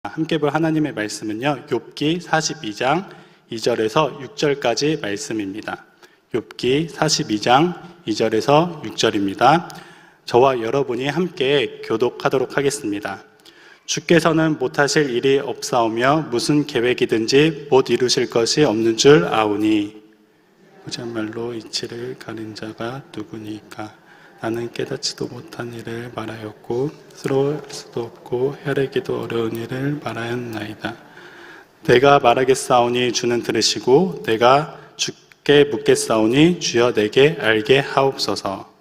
함께 볼 하나님의 말씀은요, 욥기 42장 2절에서 6절까지 말씀입니다. 욥기 42장 2절에서 6절입니다. 저와 여러분이 함께 교독하도록 하겠습니다. 주께서는 못하실 일이 없사오며 무슨 계획이든지 못 이루실 것이 없는 줄 아오니 보잘말로 이치를 가린 자가 누구니까. 나는 깨닫지도 못한 일을 말하였고 스스로 할 수도 없고 헤아리기도 어려운 일을 말하였나이다. 내가 말하겠사오니 주는 들으시고 내가 주께 묻겠사오니 주여 내게 알게 하옵소서.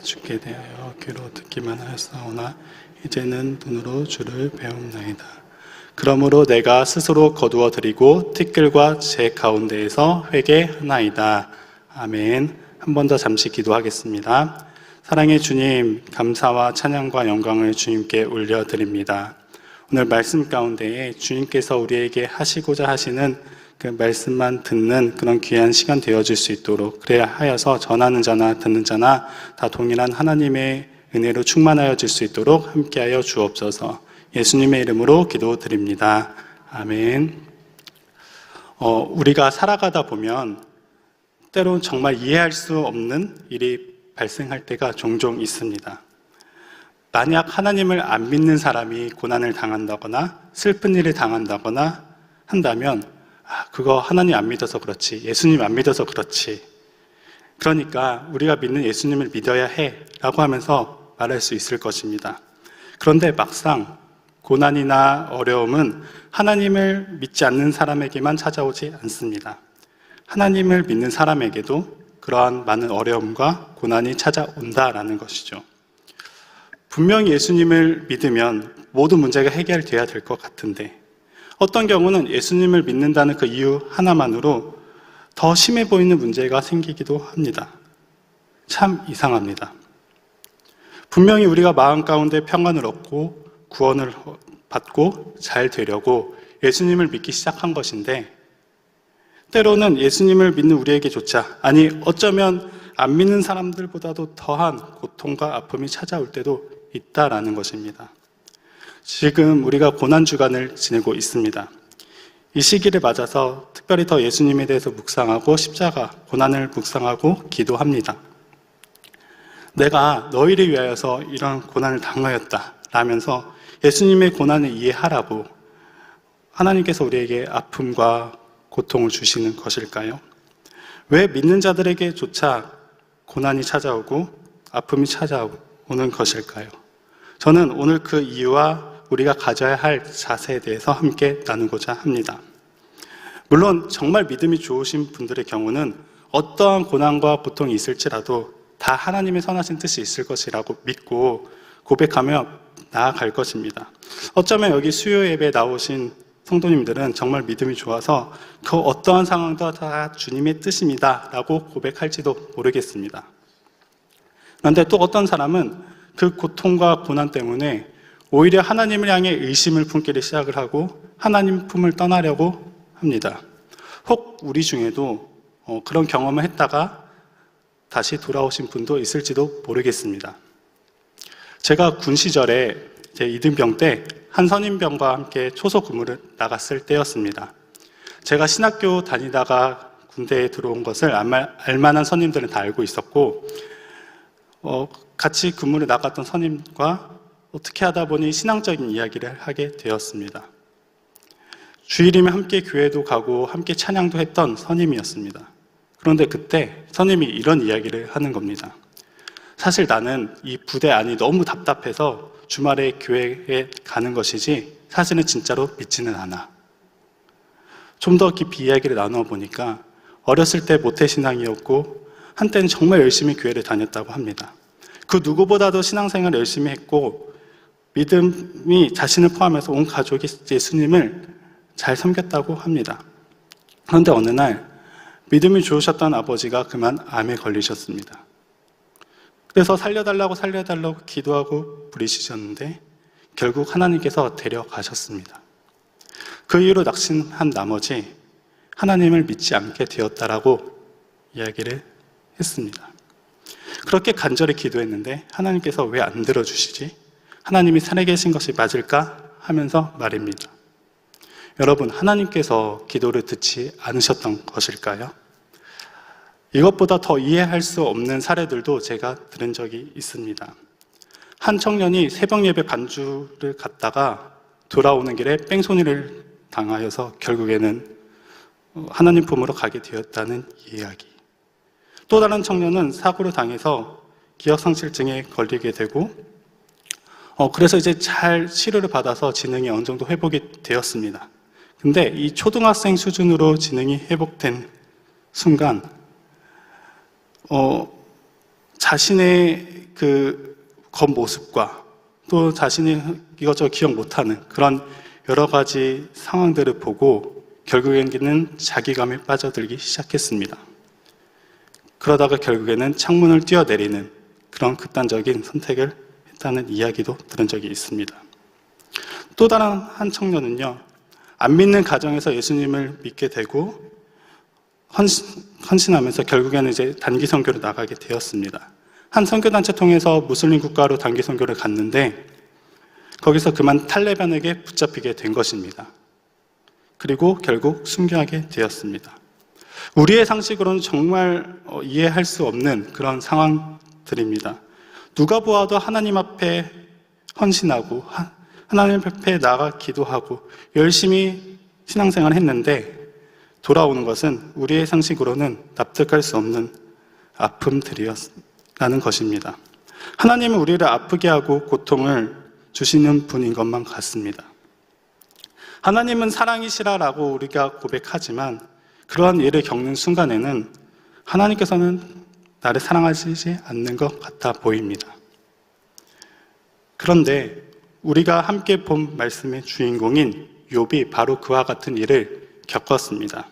주께 대하여 귀로 듣기만 하였사오나 이제는 눈으로 주를 배움나이다. 그러므로 내가 스스로 거두어 드리고 티끌과 제 가운데에서 회개하나이다. 아멘. 한 번 더 잠시 기도하겠습니다. 사랑의 주님, 감사와 찬양과 영광을 주님께 올려드립니다. 오늘 말씀 가운데에 주님께서 우리에게 하시고자 하시는 그 말씀만 듣는 그런 귀한 시간 되어줄 수 있도록 그래야 하여서 전하는 자나 듣는 자나 다 동일한 하나님의 은혜로 충만하여 줄 수 있도록 함께하여 주옵소서. 예수님의 이름으로 기도드립니다. 아멘. 우리가 살아가다 보면 때론 정말 이해할 수 없는 일이 발생할 때가 종종 있습니다. 만약 하나님을 안 믿는 사람이 고난을 당한다거나 슬픈 일을 당한다거나 한다면 그거 하나님 안 믿어서 그렇지, 예수님 안 믿어서 그렇지, 그러니까 우리가 믿는 예수님을 믿어야 해 라고 하면서 말할 수 있을 것입니다. 그런데 막상 고난이나 어려움은 하나님을 믿지 않는 사람에게만 찾아오지 않습니다. 하나님을 믿는 사람에게도 그러한 많은 어려움과 고난이 찾아온다라는 것이죠. 분명히 예수님을 믿으면 모든 문제가 해결돼야 될 것 같은데 어떤 경우는 예수님을 믿는다는 그 이유 하나만으로 더 심해 보이는 문제가 생기기도 합니다. 참 이상합니다. 분명히 우리가 마음 가운데 평안을 얻고 구원을 받고 잘 되려고 예수님을 믿기 시작한 것인데 때로는 예수님을 믿는 우리에게조차, 아니 어쩌면 안 믿는 사람들보다도 더한 고통과 아픔이 찾아올 때도 있다라는 것입니다. 지금 우리가 고난주간을 지내고 있습니다. 이 시기를 맞아서 특별히 더 예수님에 대해서 묵상하고 십자가, 고난을 묵상하고 기도합니다. 내가 너희를 위하여서 이런 고난을 당하였다 라면서 예수님의 고난을 이해하라고 하나님께서 우리에게 아픔과 고통을 주시는 것일까요? 왜 믿는 자들에게조차 고난이 찾아오고 아픔이 찾아오는 것일까요? 저는 오늘 그 이유와 우리가 가져야 할 자세에 대해서 함께 나누고자 합니다. 물론 정말 믿음이 좋으신 분들의 경우는 어떠한 고난과 고통이 있을지라도 다 하나님의 선하신 뜻이 있을 것이라고 믿고 고백하며 나아갈 것입니다. 어쩌면 여기 수요 예배에 나오신 성도님들은 정말 믿음이 좋아서 그 어떠한 상황도 다 주님의 뜻입니다 라고 고백할지도 모르겠습니다. 그런데 또 어떤 사람은 그 고통과 고난 때문에 오히려 하나님을 향해 의심을 품기를 시작을 하고 하나님 품을 떠나려고 합니다. 혹 우리 중에도 그런 경험을 했다가 다시 돌아오신 분도 있을지도 모르겠습니다. 제가 군 시절에 제 이등병 때 한 선임병과 함께 초소 근무를 나갔을 때였습니다. 제가 신학교 다니다가 군대에 들어온 것을 알만한 선임들은 다 알고 있었고 같이 근무를 나갔던 선임과 어떻게 하다 보니 신앙적인 이야기를 하게 되었습니다. 주일이면 함께 교회도 가고 함께 찬양도 했던 선임이었습니다. 그런데 그때 선임이 이런 이야기를 하는 겁니다. 사실 나는 이 부대 안이 너무 답답해서 주말에 교회에 가는 것이지 사실은 진짜로 믿지는 않아. 좀 더 깊이 이야기를 나누어 보니까 어렸을 때 모태신앙이었고 한때는 정말 열심히 교회를 다녔다고 합니다. 그 누구보다도 신앙생활을 열심히 했고 믿음이 자신을 포함해서 온 가족이 예수님을 잘 섬겼다고 합니다. 그런데 어느 날 믿음이 좋으셨던 아버지가 그만 암에 걸리셨습니다. 그래서 살려달라고 기도하고 부르시셨는데 결국 하나님께서 데려가셨습니다. 그 이후로 낙심한 나머지 하나님을 믿지 않게 되었다라고 이야기를 했습니다. 그렇게 간절히 기도했는데 하나님께서 왜 안 들어주시지? 하나님이 살아계신 것이 맞을까 하면서 말입니다. 여러분, 하나님께서 기도를 듣지 않으셨던 것일까요? 이것보다 더 이해할 수 없는 사례들도 제가 들은 적이 있습니다. 한 청년이 새벽 예배 반주를 갔다가 돌아오는 길에 뺑소니를 당하여서 결국에는 하나님 품으로 가게 되었다는 이야기. 또 다른 청년은 사고를 당해서 기억상실증에 걸리게 되고 그래서 이제 잘 치료를 받아서 지능이 어느 정도 회복이 되었습니다. 근데 이 초등학생 수준으로 지능이 회복된 순간 자신의 그 겉모습과 또 자신이 이것저것 기억 못하는 그런 여러 가지 상황들을 보고 결국에는 자기감에 빠져들기 시작했습니다. 그러다가 결국에는 창문을 뛰어내리는 그런 극단적인 선택을 했다는 이야기도 들은 적이 있습니다. 또 다른 한 청년은요, 안 믿는 가정에서 예수님을 믿게 되고 헌신하면서 결국에는 이제 단기 선교를 나가게 되었습니다. 한 선교단체 통해서 무슬림 국가로 단기 선교를 갔는데 거기서 그만 탈레반에게 붙잡히게 된 것입니다. 그리고 결국 순교하게 되었습니다. 우리의 상식으로는 정말 이해할 수 없는 그런 상황들입니다. 누가 보아도 하나님 앞에 헌신하고 하나님 앞에 나가 기도하고 열심히 신앙생활을 했는데 돌아오는 것은 우리의 상식으로는 납득할 수 없는 아픔들이었다는 것입니다. 하나님은 우리를 아프게 하고 고통을 주시는 분인 것만 같습니다. 하나님은 사랑이시라라고 우리가 고백하지만 그러한 일을 겪는 순간에는 하나님께서는 나를 사랑하시지 않는 것 같아 보입니다. 그런데 우리가 함께 본 말씀의 주인공인 욥이 바로 그와 같은 일을 겪었습니다.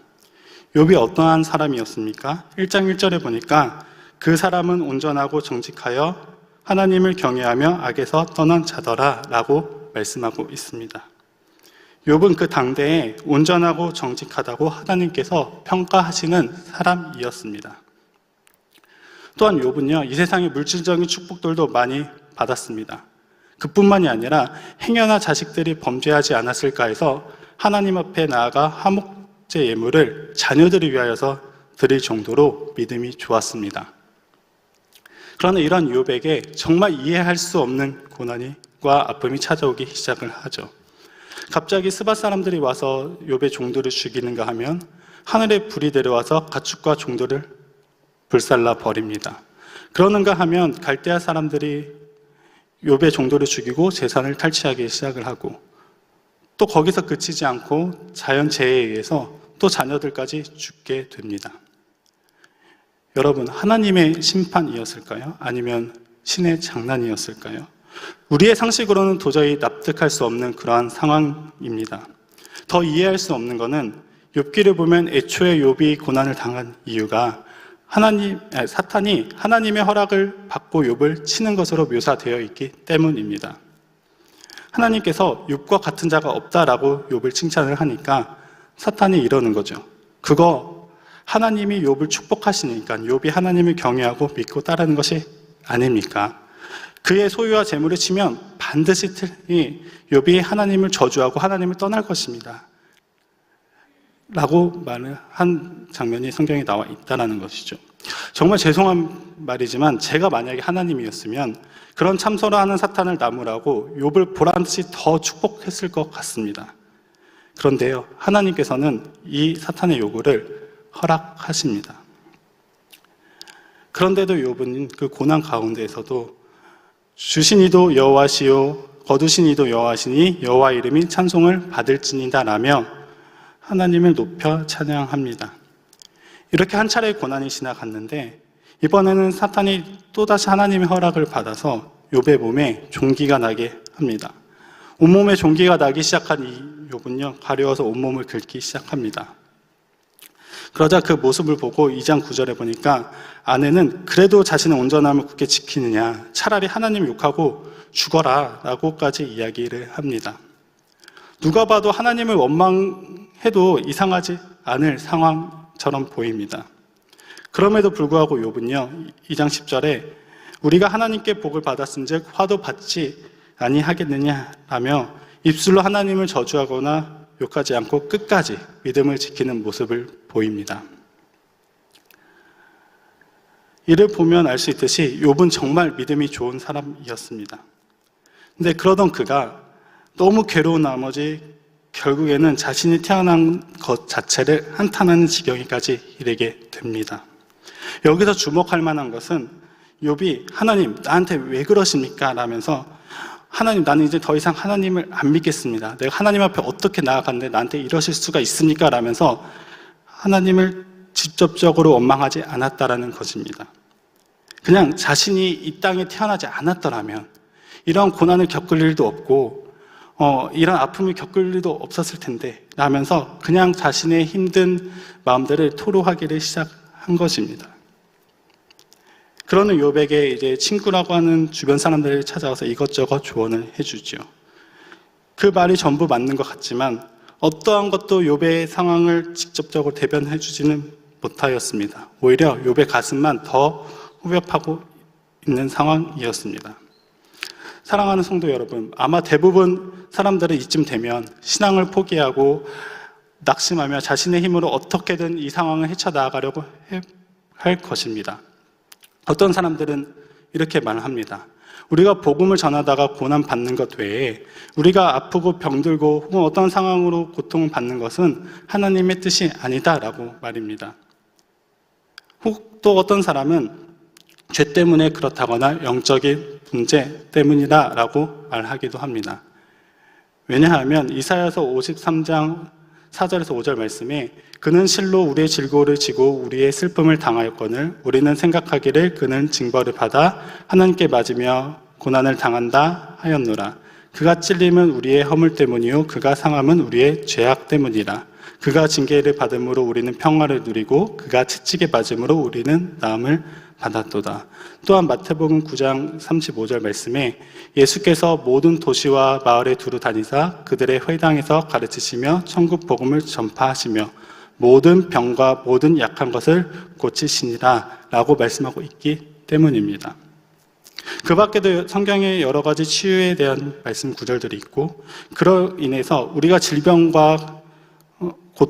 욥이 어떠한 사람이었습니까? 1장 1절에 보니까 그 사람은 온전하고 정직하여 하나님을 경외하며 악에서 떠난 자더라 라고 말씀하고 있습니다. 욥은 그 당대에 온전하고 정직하다고 하나님께서 평가하시는 사람이었습니다. 또한 욥은요, 이 세상의 물질적인 축복들도 많이 받았습니다. 그뿐만이 아니라 행여나 자식들이 범죄하지 않았을까 해서 하나님 앞에 나아가 화목제 예물을 자녀들을 위하여서 드릴 정도로 믿음이 좋았습니다. 그러나 이런 욥에게 정말 이해할 수 없는 고난과 아픔이 찾아오기 시작을 하죠. 갑자기 스밧 사람들이 와서 욥의 종들을 죽이는가 하면 하늘에 불이 내려와서 가축과 종들을 불살라 버립니다. 그러는가 하면 갈대아 사람들이 욥의 종들을 죽이고 재산을 탈취하기 시작을 하고 또 거기서 그치지 않고 자연재해에 의해서 또 자녀들까지 죽게 됩니다. 여러분, 하나님의 심판이었을까요? 아니면 신의 장난이었을까요? 우리의 상식으로는 도저히 납득할 수 없는 그러한 상황입니다. 더 이해할 수 없는 것은 욥기를 보면 애초에 욥이 고난을 당한 이유가 사탄이 하나님의 허락을 받고 욥을 치는 것으로 묘사되어 있기 때문입니다. 하나님께서 욥과 같은 자가 없다라고 욥을 칭찬을 하니까 사탄이 이러는 거죠. 그거 하나님이 욥을 축복하시니까 욥이 하나님을 경외하고 믿고 따르는 것이 아닙니까? 그의 소유와 재물을 치면 반드시 욥이 하나님을 저주하고 하나님을 떠날 것입니다. 라고 말을 한 장면이 성경에 나와 있다는 것이죠. 정말 죄송한 말이지만 제가 만약에 하나님이었으면 그런 참소를 하는 사탄을 나무라고 욥을 보란듯이 더 축복했을 것 같습니다. 그런데요, 하나님께서는 이 사탄의 요구를 허락하십니다. 그런데도 욥은 그 고난 가운데에서도 주신 이도 여호와시요 거두신 이도 여호와시니 여호와 이름이 찬송을 받을지니다라며 하나님을 높여 찬양합니다. 이렇게 한 차례 고난이 지나갔는데 이번에는 사탄이 또다시 하나님의 허락을 받아서 욥의 몸에 종기가 나게 합니다. 온몸에 종기가 나기 시작한 이 욥은요, 가려워서 온몸을 긁기 시작합니다. 그러자 그 모습을 보고 2장 9절에 보니까 아내는 그래도 자신의 온전함을 굳게 지키느냐, 차라리 하나님 욕하고 죽어라 라고까지 이야기를 합니다. 누가 봐도 하나님을 원망해도 이상하지 않을 상황처럼 보입니다. 그럼에도 불구하고 욥은요, 2장 10절에 우리가 하나님께 복을 받았은즉 화도 받지 아니하겠느냐라며 입술로 하나님을 저주하거나 욕하지 않고 끝까지 믿음을 지키는 모습을 보입니다. 이를 보면 알 수 있듯이 욥은 정말 믿음이 좋은 사람이었습니다. 근데 그러던 그가 너무 괴로운 나머지 결국에는 자신이 태어난 것 자체를 한탄하는 지경에까지 이르게 됩니다. 여기서 주목할 만한 것은 욥이 하나님 나한테 왜 그러십니까? 라면서 하나님 나는 이제 더 이상 하나님을 안 믿겠습니다. 내가 하나님 앞에 어떻게 나아갔는데 나한테 이러실 수가 있습니까? 라면서 하나님을 직접적으로 원망하지 않았다라는 것입니다. 그냥 자신이 이 땅에 태어나지 않았더라면 이런 고난을 겪을 일도 없고 이런 아픔을 겪을 일도 없었을 텐데 라면서 그냥 자신의 힘든 마음들을 토로하기를 시작한 것입니다. 그러는 욥에게 이제 친구라고 하는 주변 사람들을 찾아와서 이것저것 조언을 해주죠. 그 말이 전부 맞는 것 같지만 어떠한 것도 욥의 상황을 직접적으로 대변해 주지는 못하였습니다. 오히려 욥의 가슴만 더 후벼파고 있는 상황이었습니다. 사랑하는 성도 여러분, 아마 대부분 사람들은 이쯤 되면 신앙을 포기하고 낙심하며 자신의 힘으로 어떻게든 이 상황을 헤쳐나가려고 할 것입니다. 어떤 사람들은 이렇게 말합니다. 우리가 복음을 전하다가 고난 받는 것 외에 우리가 아프고 병들고 혹은 어떤 상황으로 고통을 받는 것은 하나님의 뜻이 아니다라고 말입니다. 혹 또 어떤 사람은 죄 때문에 그렇다거나 영적인 문제 때문이다라고 말하기도 합니다. 왜냐하면 이사야서 53장 4절에서 5절 말씀에 그는 실로 우리의 질고를 지고 우리의 슬픔을 당하였거늘 우리는 생각하기를 그는 징벌을 받아 하나님께 맞으며 고난을 당한다 하였노라. 그가 찔림은 우리의 허물 때문이요 그가 상함은 우리의 죄악 때문이라. 그가 징계를 받음으로 우리는 평화를 누리고 그가 채찍에 맞음으로 우리는 나음을 받았도다. 또한 마태복음 9장 35절 말씀에 예수께서 모든 도시와 마을에 두루 다니사 그들의 회당에서 가르치시며 천국 복음을 전파하시며 모든 병과 모든 약한 것을 고치시니라 라고 말씀하고 있기 때문입니다. 그 밖에도 성경에 여러 가지 치유에 대한 말씀 구절들이 있고 그로 인해서 우리가 질병과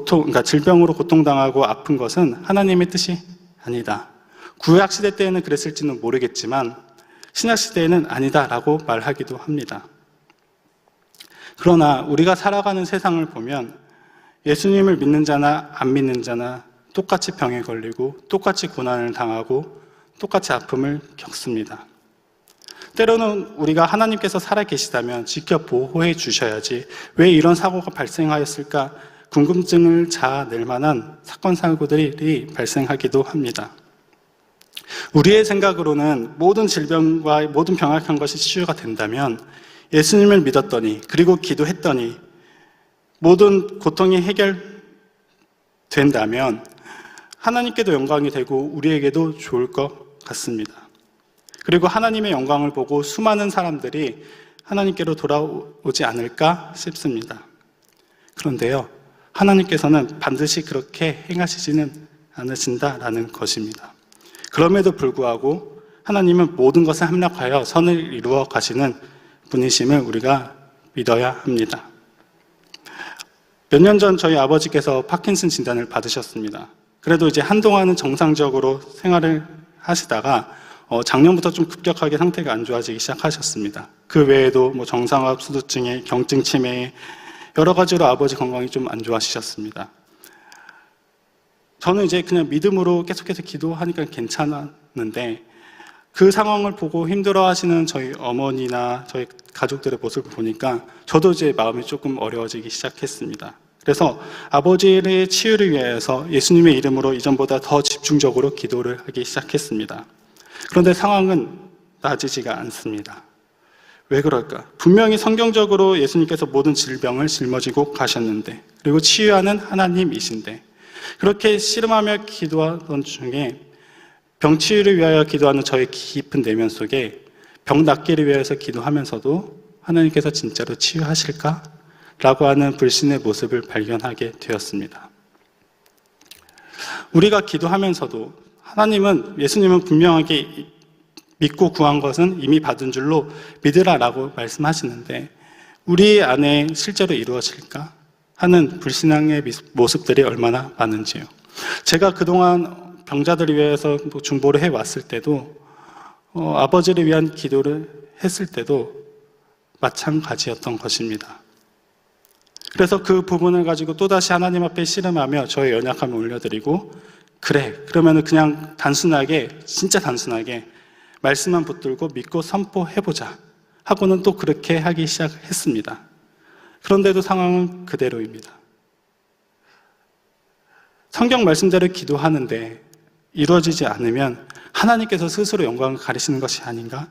그러니까 질병으로 고통당하고 아픈 것은 하나님의 뜻이 아니다. 구약시대 때에는 그랬을지는 모르겠지만 신약시대에는 아니다라고 말하기도 합니다. 그러나 우리가 살아가는 세상을 보면 예수님을 믿는 자나 안 믿는 자나 똑같이 병에 걸리고 똑같이 고난을 당하고 똑같이 아픔을 겪습니다. 때로는 우리가 하나님께서 살아계시다면 지켜 보호해 주셔야지 왜 이런 사고가 발생하였을까 궁금증을 자아낼 만한 사건 사고들이 발생하기도 합니다. 우리의 생각으로는 모든 질병과 모든 병약한 것이 치유가 된다면 예수님을 믿었더니 그리고 기도했더니 모든 고통이 해결된다면 하나님께도 영광이 되고 우리에게도 좋을 것 같습니다. 그리고 하나님의 영광을 보고 수많은 사람들이 하나님께로 돌아오지 않을까 싶습니다. 그런데요, 하나님께서는 반드시 그렇게 행하시지는 않으신다라는 것입니다. 그럼에도 불구하고 하나님은 모든 것을 함락하여 선을 이루어 가시는 분이심을 우리가 믿어야 합니다. 몇 년 전 저희 아버지께서 파킨슨 진단을 받으셨습니다. 그래도 이제 한동안은 정상적으로 생활을 하시다가 작년부터 좀 급격하게 상태가 안 좋아지기 시작하셨습니다. 그 외에도 정상압 수두증에 경증 치매에 여러 가지로 아버지 건강이 좀 안 좋아지셨습니다. 저는 이제 그냥 믿음으로 계속해서 기도하니까 괜찮았는데 그 상황을 보고 힘들어 하시는 저희 어머니나 저희 가족들의 모습을 보니까 저도 이제 마음이 조금 어려워지기 시작했습니다. 그래서 아버지의 치유를 위해서 예수님의 이름으로 이전보다 더 집중적으로 기도를 하기 시작했습니다. 그런데 상황은 나아지지가 않습니다. 왜 그럴까? 분명히 성경적으로 예수님께서 모든 질병을 짊어지고 가셨는데 그리고 치유하는 하나님이신데 그렇게 씨름하며 기도하던 중에 병 치유를 위하여 기도하는 저의 깊은 내면 속에 병 낫기를 위해서 기도하면서도 하나님께서 진짜로 치유하실까? 라고 하는 불신의 모습을 발견하게 되었습니다. 우리가 기도하면서도 예수님은 분명하게 믿고 구한 것은 이미 받은 줄로 믿으라라고 말씀하시는데 우리 안에 실제로 이루어질까 하는 불신앙의 모습들이 얼마나 많은지요. 제가 그동안 병자들을 위해서 중보를 해왔을 때도 아버지를 위한 기도를 했을 때도 마찬가지였던 것입니다. 그래서 그 부분을 가지고 또다시 하나님 앞에 씨름하며 저의 연약함을 올려드리고, 그래, 그러면 그냥 단순하게, 진짜 단순하게 말씀만 붙들고 믿고 선포해보자 하고는 또 그렇게 하기 시작했습니다. 그런데도 상황은 그대로입니다. 성경 말씀대로 기도하는데 이루어지지 않으면 하나님께서 스스로 영광을 가리시는 것이 아닌가?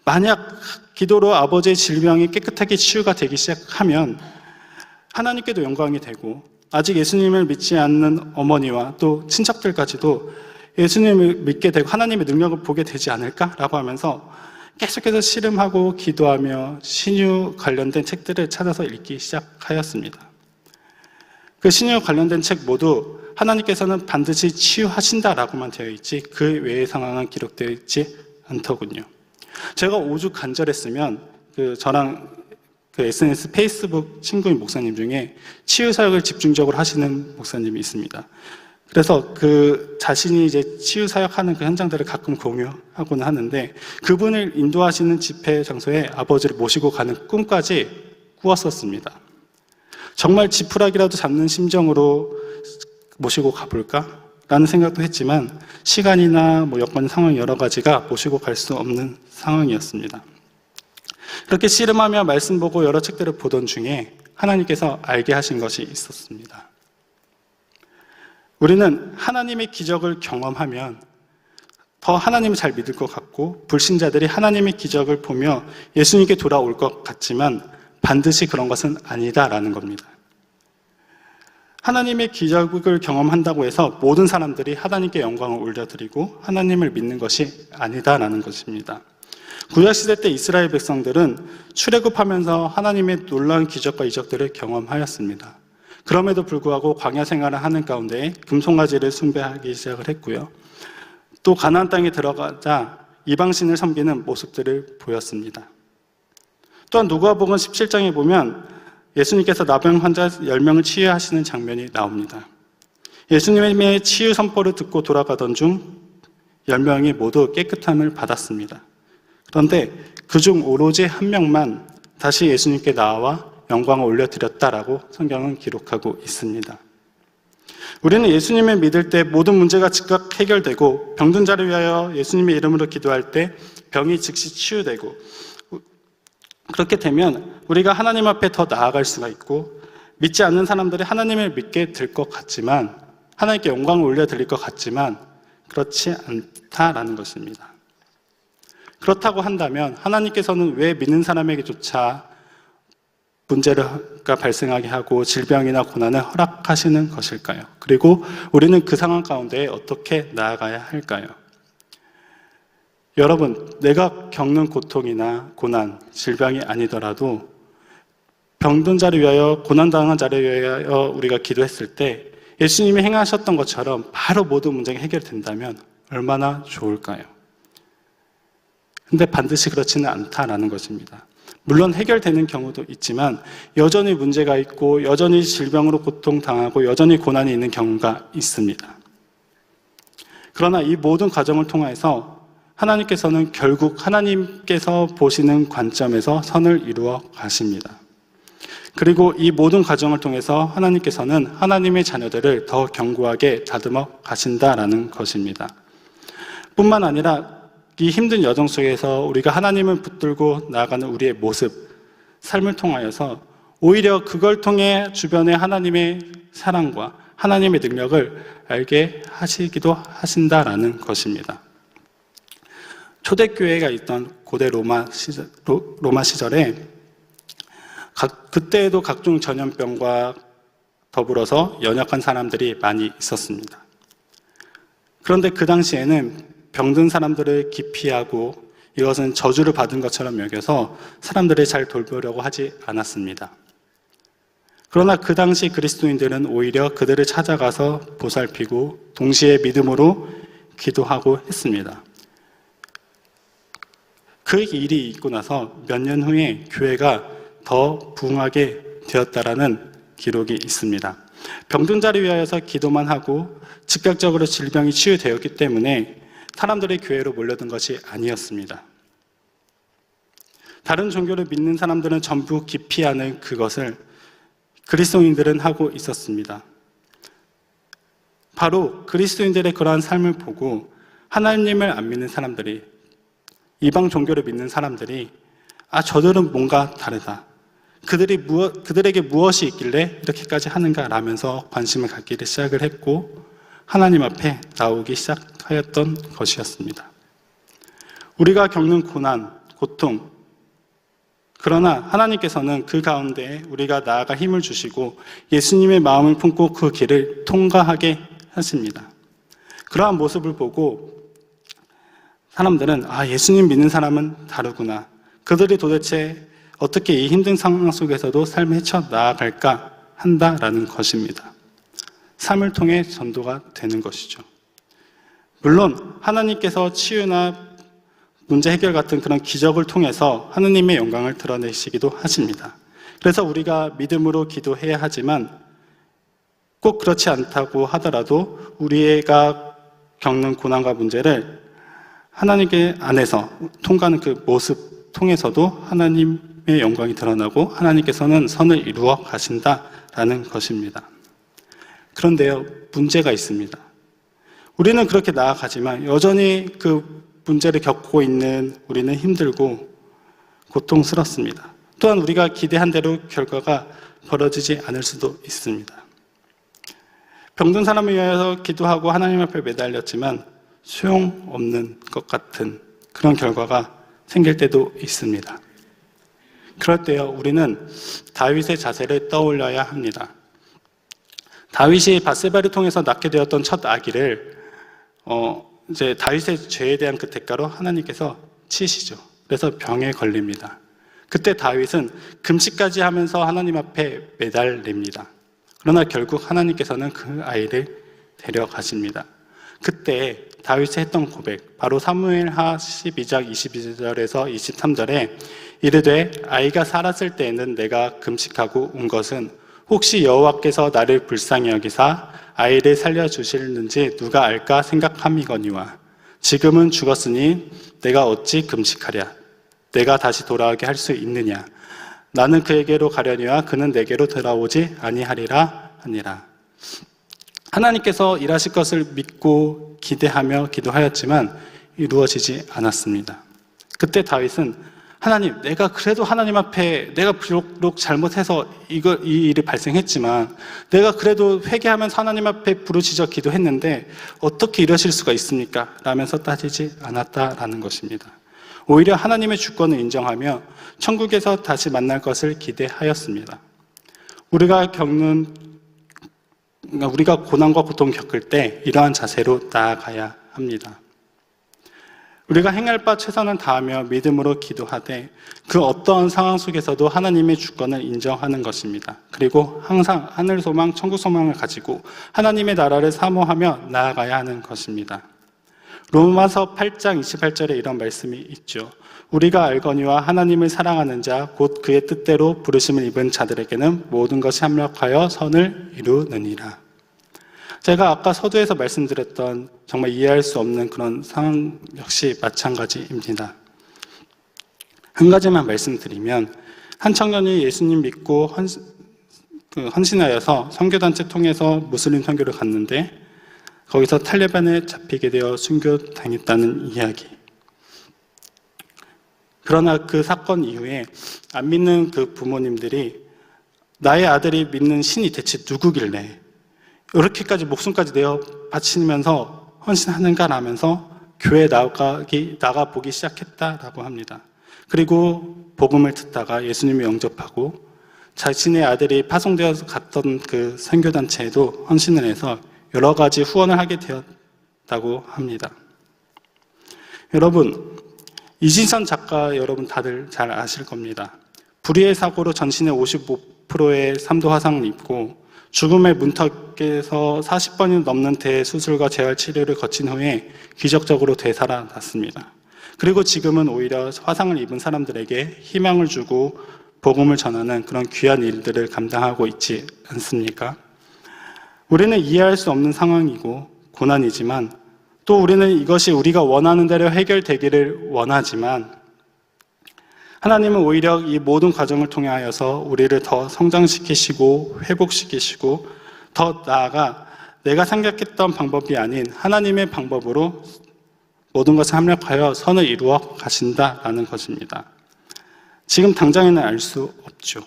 만약 기도로 아버지의 질병이 깨끗하게 치유가 되기 시작하면 하나님께도 영광이 되고, 아직 예수님을 믿지 않는 어머니와 또 친척들까지도 예수님을 믿게 되고 하나님의 능력을 보게 되지 않을까라고 하면서 계속해서 씨름하고 기도하며 신유 관련된 책들을 찾아서 읽기 시작하였습니다. 그 신유 관련된 책 모두 하나님께서는 반드시 치유하신다라고만 되어 있지 그 외의 상황은 기록되어 있지 않더군요. 제가 오죽 간절했으면 저랑 SNS 페이스북 친구인 목사님 중에 치유 사역을 집중적으로 하시는 목사님이 있습니다. 그래서 자신이 이제 치유 사역하는 그 현장들을 가끔 공유하고는 하는데, 그분을 인도하시는 집회 장소에 아버지를 모시고 가는 꿈까지 꾸었었습니다. 정말 지푸라기라도 잡는 심정으로 모시고 가볼까? 라는 생각도 했지만 시간이나 여건 상황 여러 가지가 모시고 갈 수 없는 상황이었습니다. 그렇게 씨름하며 말씀 보고 여러 책들을 보던 중에 하나님께서 알게 하신 것이 있었습니다. 우리는 하나님의 기적을 경험하면 더 하나님을 잘 믿을 것 같고, 불신자들이 하나님의 기적을 보며 예수님께 돌아올 것 같지만 반드시 그런 것은 아니다라는 겁니다. 하나님의 기적을 경험한다고 해서 모든 사람들이 하나님께 영광을 올려드리고 하나님을 믿는 것이 아니다라는 것입니다. 구약시대 때 이스라엘 백성들은 출애굽하면서 하나님의 놀라운 기적과 이적들을 경험하였습니다. 그럼에도 불구하고 광야 생활을 하는 가운데 금송아지를 숭배하기 시작을 했고요. 또 가나안 땅에 들어가자 이방신을 섬기는 모습들을 보였습니다. 또한 누가복음 17장에 보면 예수님께서 나병 환자 10명을 치유하시는 장면이 나옵니다. 예수님의 치유 선포를 듣고 돌아가던 중 10명이 모두 깨끗함을 받았습니다. 그런데 그중 오로지 한 명만 다시 예수님께 나와 영광을 올려드렸다라고 성경은 기록하고 있습니다. 우리는 예수님을 믿을 때 모든 문제가 즉각 해결되고, 병든 자를 위하여 예수님의 이름으로 기도할 때 병이 즉시 치유되고, 그렇게 되면 우리가 하나님 앞에 더 나아갈 수가 있고, 믿지 않는 사람들이 하나님을 믿게 될 것 같지만, 하나님께 영광을 올려드릴 것 같지만 그렇지 않다라는 것입니다. 그렇다고 한다면 하나님께서는 왜 믿는 사람에게조차 문제가 발생하게 하고 질병이나 고난을 허락하시는 것일까요? 그리고 우리는 그 상황 가운데 어떻게 나아가야 할까요? 여러분, 내가 겪는 고통이나 고난, 질병이 아니더라도 병든 자를 위하여, 고난당한 자를 위하여 우리가 기도했을 때 예수님이 행하셨던 것처럼 바로 모든 문제가 해결된다면 얼마나 좋을까요? 근데 반드시 그렇지는 않다라는 것입니다. 물론 해결되는 경우도 있지만 여전히 문제가 있고, 여전히 질병으로 고통당하고, 여전히 고난이 있는 경우가 있습니다. 그러나 이 모든 과정을 통해서 하나님께서는 결국 하나님께서 보시는 관점에서 선을 이루어 가십니다. 그리고 이 모든 과정을 통해서 하나님께서는 하나님의 자녀들을 더 견고하게 다듬어 가신다라는 것입니다. 뿐만 아니라 이 힘든 여정 속에서 우리가 하나님을 붙들고 나아가는 우리의 모습, 삶을 통하여서 오히려 그걸 통해 주변에 하나님의 사랑과 하나님의 능력을 알게 하시기도 하신다라는 것입니다. 초대교회가 있던 고대 로마 시절에 그때에도 각종 전염병과 더불어서 연약한 사람들이 많이 있었습니다. 그런데 그 당시에는 병든 사람들을 기피하고 이것은 저주를 받은 것처럼 여겨서 사람들을 잘 돌보려고 하지 않았습니다. 그러나 그 당시 그리스도인들은 오히려 그들을 찾아가서 보살피고 동시에 믿음으로 기도하고 했습니다. 그 일이 있고 나서 몇 년 후에 교회가 더 부흥하게 되었다라는 기록이 있습니다. 병든 자를 위하여서 기도만 하고 즉각적으로 질병이 치유되었기 때문에 사람들이 교회로 몰려든 것이 아니었습니다. 다른 종교를 믿는 사람들은 전부 기피하는 그것을 그리스도인들은 하고 있었습니다. 바로 그리스도인들의 그러한 삶을 보고 하나님을 안 믿는 사람들이, 이방 종교를 믿는 사람들이 저들은 뭔가 다르다. 그들에게 무엇이 있길래 이렇게까지 하는가 라면서 관심을 갖기를 시작을 했고 하나님 앞에 나오기 시작하였던 것이었습니다. 우리가 겪는 고난, 고통, 그러나 하나님께서는 그 가운데 우리가 나아가 힘을 주시고 예수님의 마음을 품고 그 길을 통과하게 하십니다. 그러한 모습을 보고 사람들은 예수님 믿는 사람은 다르구나. 그들이 도대체 어떻게 이 힘든 상황 속에서도 삶을 헤쳐나갈까 한다라는 것입니다. 삶을 통해 전도가 되는 것이죠. 물론 하나님께서 치유나 문제 해결 같은 그런 기적을 통해서 하느님의 영광을 드러내시기도 하십니다. 그래서 우리가 믿음으로 기도해야 하지만 꼭 그렇지 않다고 하더라도 우리가 겪는 고난과 문제를 하나님께 안에서 통과하는 그 모습 통해서도 하나님의 영광이 드러나고 하나님께서는 선을 이루어 가신다라는 것입니다. 그런데요, 문제가 있습니다. 우리는 그렇게 나아가지만 여전히 그 문제를 겪고 있는 우리는 힘들고 고통스럽습니다. 또한 우리가 기대한 대로 결과가 벌어지지 않을 수도 있습니다. 병든 사람을 위하여 기도하고 하나님 앞에 매달렸지만 소용없는 것 같은 그런 결과가 생길 때도 있습니다. 그럴 때요, 우리는 다윗의 자세를 떠올려야 합니다. 다윗이 밧세바를 통해서 낳게 되었던 첫 아기를 이제 다윗의 죄에 대한 그 대가로 하나님께서 치시죠. 그래서 병에 걸립니다. 그때 다윗은 금식까지 하면서 하나님 앞에 매달립니다. 그러나 결국 하나님께서는 그 아이를 데려가십니다. 그때 다윗이 했던 고백, 바로 사무엘하 12장 22절에서 23절에 이르되 아이가 살았을 때에는 내가 금식하고 온 것은 혹시 여호와께서 나를 불쌍히 여기사 아이를 살려주실는지 누가 알까 생각함이거니와 지금은 죽었으니 내가 어찌 금식하랴. 내가 다시 돌아오게 할 수 있느냐. 나는 그에게로 가려니와 그는 내게로 돌아오지 아니하리라 하니라. 하나님께서 일하실 것을 믿고 기대하며 기도하였지만 이루어지지 않았습니다. 그때 다윗은 하나님, 내가 그래도 하나님 앞에 내가 비록 잘못해서 이 일이 발생했지만 내가 그래도 회개하면서 하나님 앞에 부르짖어 기도했는데 어떻게 이러실 수가 있습니까? 라면서 따지지 않았다라는 것입니다. 오히려 하나님의 주권을 인정하며 천국에서 다시 만날 것을 기대하였습니다. 우리가 고난과 고통을 겪을 때 이러한 자세로 나아가야 합니다. 우리가 행할 바 최선을 다하며 믿음으로 기도하되 그 어떠한 상황 속에서도 하나님의 주권을 인정하는 것입니다. 그리고 항상 하늘 소망, 천국 소망을 가지고 하나님의 나라를 사모하며 나아가야 하는 것입니다. 로마서 8장 28절에 이런 말씀이 있죠. 우리가 알거니와 하나님을 사랑하는 자 곧 그의 뜻대로 부르심을 입은 자들에게는 모든 것이 합력하여 선을 이루느니라. 제가 아까 서두에서 말씀드렸던 정말 이해할 수 없는 그런 상황 역시 마찬가지입니다. 한 가지만 말씀드리면 한 청년이 예수님 믿고 헌신하여서 선교단체 통해서 무슬림 선교를 갔는데 거기서 탈레반에 잡히게 되어 순교당했다는 이야기. 그러나 그 사건 이후에 안 믿는 그 부모님들이 나의 아들이 믿는 신이 대체 누구길래 이렇게까지 목숨까지 내어 바치면서 헌신하는가 라면서 교회에 나가보기 시작했다라고 합니다. 그리고 복음을 듣다가 예수님을 영접하고 자신의 아들이 파송되어서 갔던 그 선교단체에도 헌신을 해서 여러 가지 후원을 하게 되었다고 합니다. 여러분, 이진선 작가 여러분 다들 잘 아실 겁니다. 불의의 사고로 전신의 55%의 3도 화상을 입고 죽음의 문턱에서 40번이 넘는 대수술과 재활 치료를 거친 후에 기적적으로 되살아났습니다. 그리고 지금은 오히려 화상을 입은 사람들에게 희망을 주고 복음을 전하는 그런 귀한 일들을 감당하고 있지 않습니까? 우리는 이해할 수 없는 상황이고 고난이지만 또 우리는 이것이 우리가 원하는 대로 해결되기를 원하지만 하나님은 오히려 이 모든 과정을 통하여서 우리를 더 성장시키시고 회복시키시고 더 나아가 내가 생각했던 방법이 아닌 하나님의 방법으로 모든 것을 합력하여 선을 이루어 가신다라는 것입니다. 지금 당장에는 알 수 없죠.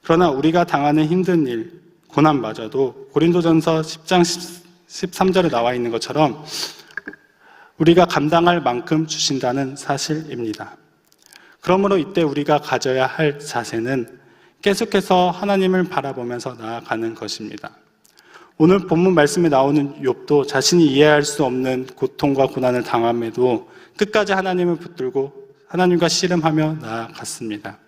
그러나 우리가 당하는 힘든 일, 고난마저도 고린도전서 10장 13절에 나와 있는 것처럼 우리가 감당할 만큼 주신다는 사실입니다. 그러므로 이때 우리가 가져야 할 자세는 계속해서 하나님을 바라보면서 나아가는 것입니다. 오늘 본문 말씀에 나오는 욥도 자신이 이해할 수 없는 고통과 고난을 당함에도 끝까지 하나님을 붙들고 하나님과 씨름하며 나아갔습니다.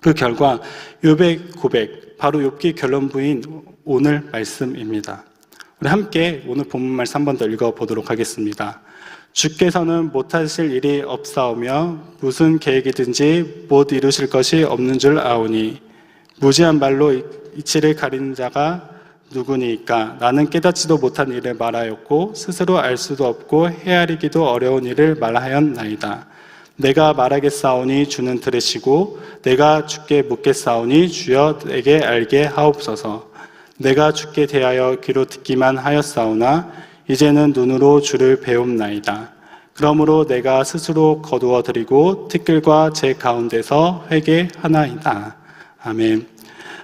그 결과 욥의 고백, 바로 욥기 결론부인 오늘 말씀입니다. 우리 함께 오늘 본문 말씀 한 번 더 읽어보도록 하겠습니다. 주께서는 못하실 일이 없사오며 무슨 계획이든지 못 이루실 것이 없는 줄 아오니 무지한 말로 이치를 가리는 자가 누구니까? 나는 깨닫지도 못한 일을 말하였고 스스로 알 수도 없고 헤아리기도 어려운 일을 말하였나이다. 내가 말하겠사오니 주는 들으시고 내가 주께 묻겠사오니 주여 내게 알게 하옵소서. 내가 주께 대하여 귀로 듣기만 하였사오나 이제는 눈으로 주를 배움나이다. 그러므로 내가 스스로 거두어 드리고 티끌과 제 가운데서 회개하나이다. 아멘.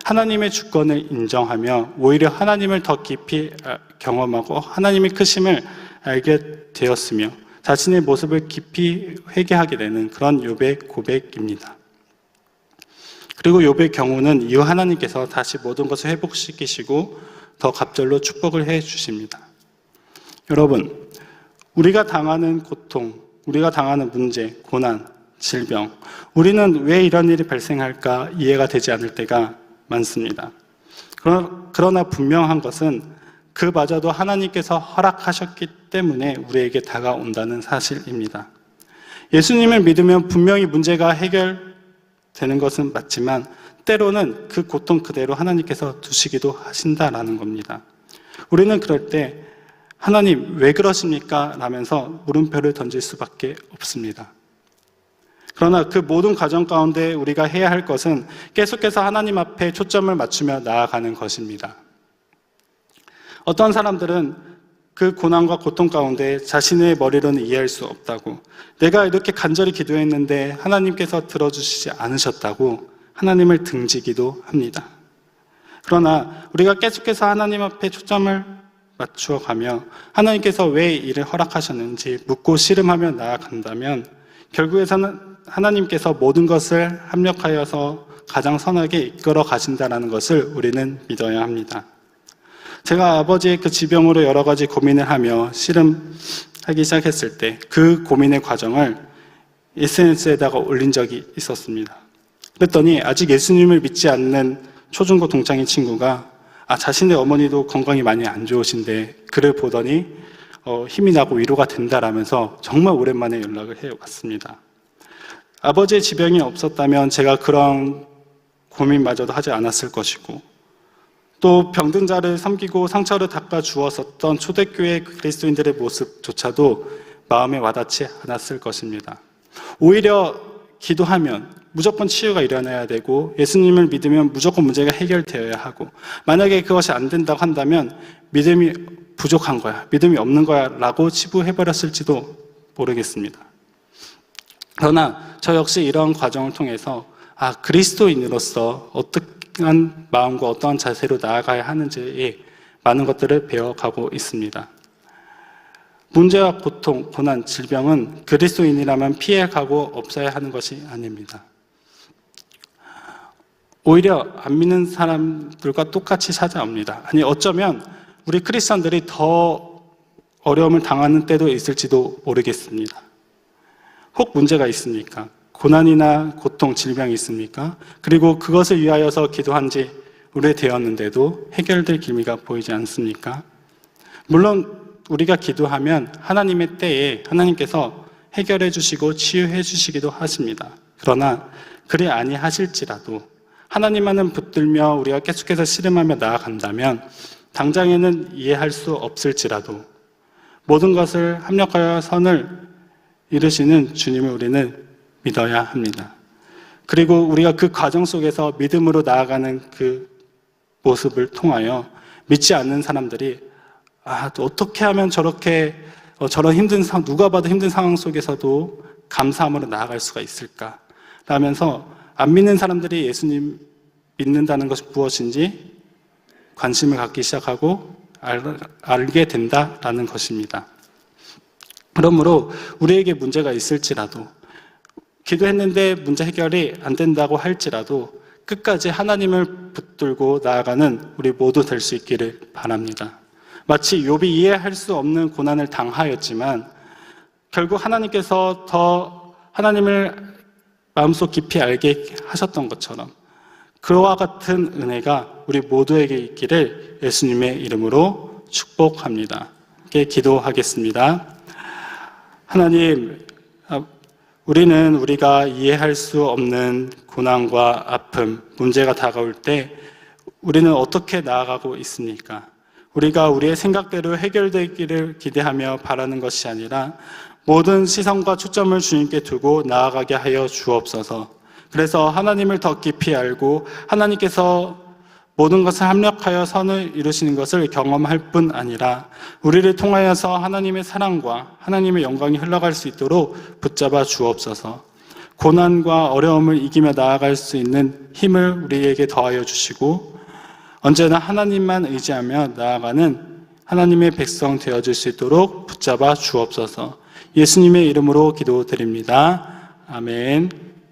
하나님의 주권을 인정하며 오히려 하나님을 더 깊이 경험하고 하나님의 크심을 알게 되었으며 자신의 모습을 깊이 회개하게 되는 그런 욥의 고백입니다. 그리고 욥의 경우는 이후 하나님께서 다시 모든 것을 회복시키시고 더 갑절로 축복을 해 주십니다. 여러분, 우리가 당하는 고통, 우리가 당하는 문제, 고난, 질병, 우리는 왜 이런 일이 발생할까 이해가 되지 않을 때가 많습니다. 그러나 분명한 것은 그마저도 하나님께서 허락하셨기 때문에 우리에게 다가온다는 사실입니다. 예수님을 믿으면 분명히 문제가 해결되는 것은 맞지만 때로는 그 고통 그대로 하나님께서 두시기도 하신다라는 겁니다. 우리는 그럴 때 하나님 왜 그러십니까? 라면서 물음표를 던질 수밖에 없습니다. 그러나 그 모든 과정 가운데 우리가 해야 할 것은 계속해서 하나님 앞에 초점을 맞추며 나아가는 것입니다. 어떤 사람들은 그 고난과 고통 가운데 자신의 머리로는 이해할 수 없다고, 내가 이렇게 간절히 기도했는데 하나님께서 들어주시지 않으셨다고 하나님을 등지기도 합니다. 그러나 우리가 계속해서 하나님 앞에 초점을 맞추어 가며 하나님께서 왜 이를 허락하셨는지 묻고 씨름하며 나아간다면 결국에서는 하나님께서 모든 것을 합력하여서 가장 선하게 이끌어 가신다는 것을 우리는 믿어야 합니다. 제가 아버지의 그 지병으로 여러 가지 고민을 하며 씨름하기 시작했을 때 그 고민의 과정을 SNS에다가 올린 적이 있었습니다. 그랬더니 아직 예수님을 믿지 않는 초중고 동창인 친구가 자신의 어머니도 건강이 많이 안 좋으신데 글을 보더니 힘이 나고 위로가 된다라면서 정말 오랜만에 연락을 해왔습니다. 아버지의 지병이 없었다면 제가 그런 고민마저도 하지 않았을 것이고 또 병든 자를 섬기고 상처를 닦아 주었었던 초대교회 그리스도인들의 모습조차도 마음에 와닿지 않았을 것입니다. 오히려 기도하면 무조건 치유가 일어나야 되고 예수님을 믿으면 무조건 문제가 해결되어야 하고 만약에 그것이 안 된다고 한다면 믿음이 부족한 거야, 믿음이 없는 거야 라고 치부해버렸을지도 모르겠습니다. 그러나 저 역시 이런 과정을 통해서 그리스도인으로서 어떠한 마음과 어떠한 자세로 나아가야 하는지에 많은 것들을 배워가고 있습니다. 문제와 고통, 고난, 질병은 그리스도인이라면 피해가고 없어야 하는 것이 아닙니다. 오히려 안 믿는 사람들과 똑같이 찾아옵니다. 아니 어쩌면 우리 크리스천들이 더 어려움을 당하는 때도 있을지도 모르겠습니다. 혹 문제가 있습니까? 고난이나 고통, 질병이 있습니까? 그리고 그것을 위하여서 기도한 지 오래되었는데도 해결될 기미가 보이지 않습니까? 물론 우리가 기도하면 하나님의 때에 하나님께서 해결해 주시고 치유해 주시기도 하십니다. 그러나 그리 아니하실지라도 하나님만은 붙들며 우리가 계속해서 씨름하며 나아간다면 당장에는 이해할 수 없을지라도 모든 것을 합력하여 선을 이루시는 주님을 우리는 믿어야 합니다. 그리고 우리가 그 과정 속에서 믿음으로 나아가는 그 모습을 통하여 믿지 않는 사람들이 어떻게 하면 저렇게 저런 힘든 상황, 누가 봐도 힘든 상황 속에서도 감사함으로 나아갈 수가 있을까? 라면서 안 믿는 사람들이 예수님 믿는다는 것이 무엇인지 관심을 갖기 시작하고 알게 된다라는 것입니다. 그러므로 우리에게 문제가 있을지라도 기도했는데 문제 해결이 안 된다고 할지라도 끝까지 하나님을 붙들고 나아가는 우리 모두 될 수 있기를 바랍니다. 마치 욥이 이해할 수 없는 고난을 당하였지만 결국 하나님께서 더 하나님을 마음속 깊이 알게 하셨던 것처럼 그와 같은 은혜가 우리 모두에게 있기를 예수님의 이름으로 축복합니다. 함께 기도하겠습니다. 하나님, 우리는 우리가 이해할 수 없는 고난과 아픔, 문제가 다가올 때 우리는 어떻게 나아가고 있습니까? 우리가 우리의 생각대로 해결되기를 기대하며 바라는 것이 아니라 모든 시선과 초점을 주님께 두고 나아가게 하여 주옵소서. 그래서 하나님을 더 깊이 알고 하나님께서 모든 것을 합력하여 선을 이루시는 것을 경험할 뿐 아니라 우리를 통하여서 하나님의 사랑과 하나님의 영광이 흘러갈 수 있도록 붙잡아 주옵소서. 고난과 어려움을 이기며 나아갈 수 있는 힘을 우리에게 더하여 주시고 언제나 하나님만 의지하며 나아가는 하나님의 백성 되어줄 수 있도록 붙잡아 주옵소서. 예수님의 이름으로 기도드립니다. 아멘.